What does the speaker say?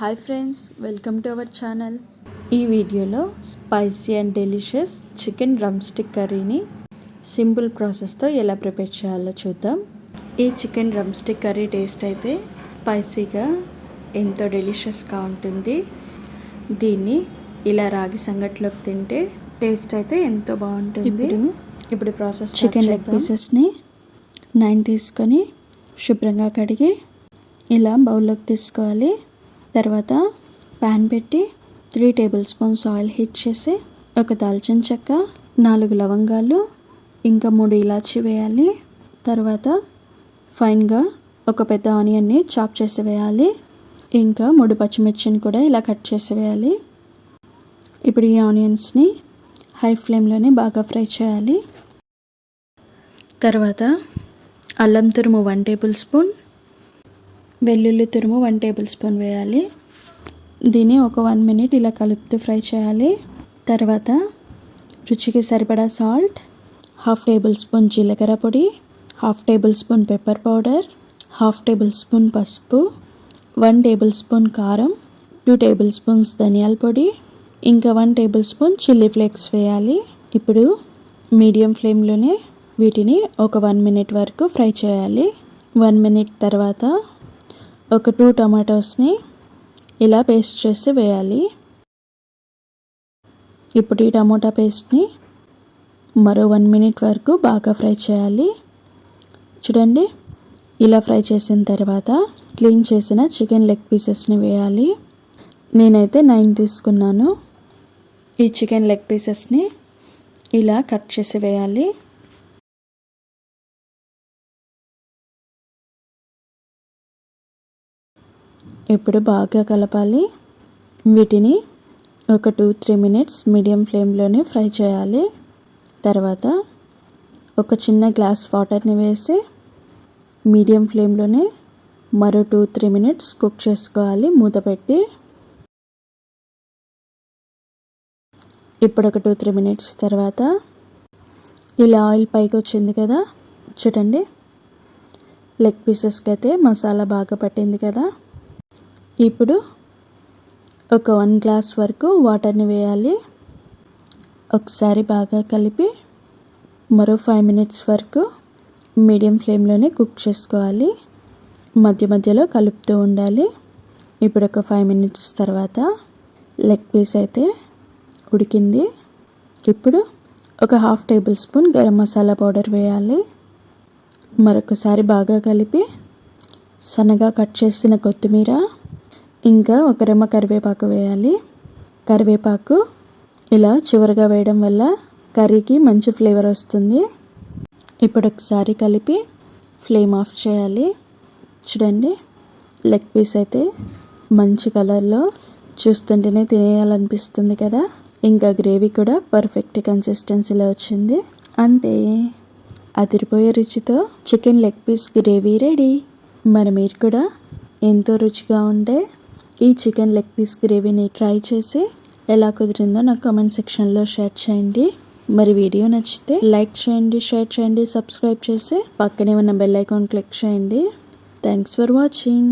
Hi friends, welcome to our channel. ఈ వీడియోలో spicy and delicious chicken drum stick కర్రీని simple ప్రాసెస్తో ఎలా prepare చేయాలో చూద్దాం. ఈ chicken drum stick curry taste అయితే స్పైసీగా ఎంతో డెలిషియస్గా ఉంటుంది. దీన్ని ఇలా రాగి సంగట్లోకి తింటే టేస్ట్ అయితే ఎంతో బాగుంటుంది. ఇప్పుడు ప్రాసెస్ చికెన్ లెగ్ పీసెస్ని 9 తీసుకొని శుభ్రంగా కడిగి ఇలా బౌల్లోకి తీసుకోవాలి. తర్వాత ప్యాన్ పెట్టి 3 టేబుల్ స్పూన్స్ ఆయిల్ హీట్ చేసి ఒక దాల్చిన చెక్క, 4 లవంగాలు, ఇంకా 3 ఇలాచీ వేయాలి. తర్వాత ఫైన్గా ఒక పెద్ద ఆనియన్ని చాప్ చేసి వేయాలి. ఇంకా 3 పచ్చిమిర్చిని కూడా ఇలా కట్ చేసి వేయాలి. ఇప్పుడు ఈ ఆనియన్స్ని హై ఫ్లేమ్లోనే బాగా ఫ్రై చేయాలి. తర్వాత అల్లం తురుము 1 టేబుల్ స్పూన్, వెల్లుల్లి తురుము 1 టేబుల్ స్పూన్ వేయాలి. దీన్ని ఒక 1 మినిట్ ఇలా కలుపుతూ ఫ్రై చేయాలి. తర్వాత రుచికి సరిపడా సాల్ట్, 1/2 టేబుల్ స్పూన్ జీలకర్ర పొడి, 1/2 table spoon pepper powder, 1/2 table spoon పసుపు, 1 టేబుల్ స్పూన్ కారం, 2 టేబుల్ స్పూన్స్ ధనియాల పొడి, ఇంకా 1 టేబుల్ స్పూన్ చిల్లీ ఫ్లేక్స్ వేయాలి. ఇప్పుడు మీడియం ఫ్లేమ్లోనే వీటిని ఒక 1 మినిట్ వరకు ఫ్రై చేయాలి. 1 మినిట్ తర్వాత ఒక 2 టమాటోస్ని ఇలా పేస్ట్ చేసి వేయాలి. ఇప్పుడు ఈ టమాటా పేస్ట్ని మరో 1 మినిట్ వరకు బాగా ఫ్రై చేయాలి. చూడండి, ఇలా ఫ్రై చేసిన తర్వాత క్లీన్ చేసిన చికెన్ లెగ్ పీసెస్ని వేయాలి. నేనైతే 9 తీసుకున్నాను. ఈ చికెన్ లెగ్ పీసెస్ని ఇలా కట్ చేసి వేయాలి. ఇప్పుడు బాగా కలపాలి. వీటిని ఒక 2-3 మినిట్స్ మీడియం ఫ్లేమ్లోనే ఫ్రై చేయాలి. తర్వాత ఒక చిన్న గ్లాస్ వాటర్ని వేసి మీడియం ఫ్లేమ్లోనే మరో 2-3 మినిట్స్ కుక్ చేసుకోవాలి మూత పెట్టి. ఇప్పుడు ఒక 2-3 మినిట్స్ తర్వాత ఇలా ఆయిల్ పైకి వచ్చింది కదా, చూడండి, లెగ్ పీసెస్కి అయితే మసాలా బాగా పట్టింది కదా. ఇప్పుడు ఒక 1 గ్లాస్ వరకు వాటర్ని వేయాలి. ఒకసారి బాగా కలిపి మరో 5 మినిట్స్ వరకు మీడియం ఫ్లేమ్లోనే కుక్ చేసుకోవాలి. మధ్య మధ్యలో కలుపుతూ ఉండాలి. ఇప్పుడు ఒక 5 మినిట్స్ తర్వాత లెగ్ పీస్ అయితే ఉడికింది. ఇప్పుడు ఒక 1/2 table spoon garam masala powder వేయాలి. మరొకసారి బాగా కలిపి సన్నగా కట్ చేసిన కొత్తిమీర, ఇంకా ఒక రెమ్మ కరివేపాకు వేయాలి. కరివేపాకు ఇలా చివరిగా వేయడం వల్ల కర్రీకి మంచి ఫ్లేవర్ వస్తుంది. ఇప్పుడు ఒకసారి కలిపి ఫ్లేమ్ ఆఫ్ చేయాలి. చూడండి, లెగ్ పీస్ అయితే మంచి కలర్లో చూస్తుంటేనే తినేయాలనిపిస్తుంది కదా. ఇంకా గ్రేవీ కూడా పర్ఫెక్ట్ కన్సిస్టెన్సీలో వచ్చింది. అంతే, అదిరిపోయే రుచితో chicken leg piece gravy ready. మరి మీరు కూడా ఎంతో రుచిగా ఉండే ఈ చికెన్ లెగ్ పీస్ గ్రేవీని ట్రై చేసి ఎలా కుదిరిందో నాకు కామెంట్ సెక్షన్లో షేర్ చేయండి. మరి వీడియో నచ్చితే లైక్ చేయండి, షేర్ చేయండి, సబ్స్క్రైబ్ చేసి పక్కనే ఉన్న బెల్ ఐకాన్ క్లిక్ చేయండి. Thanks for watching.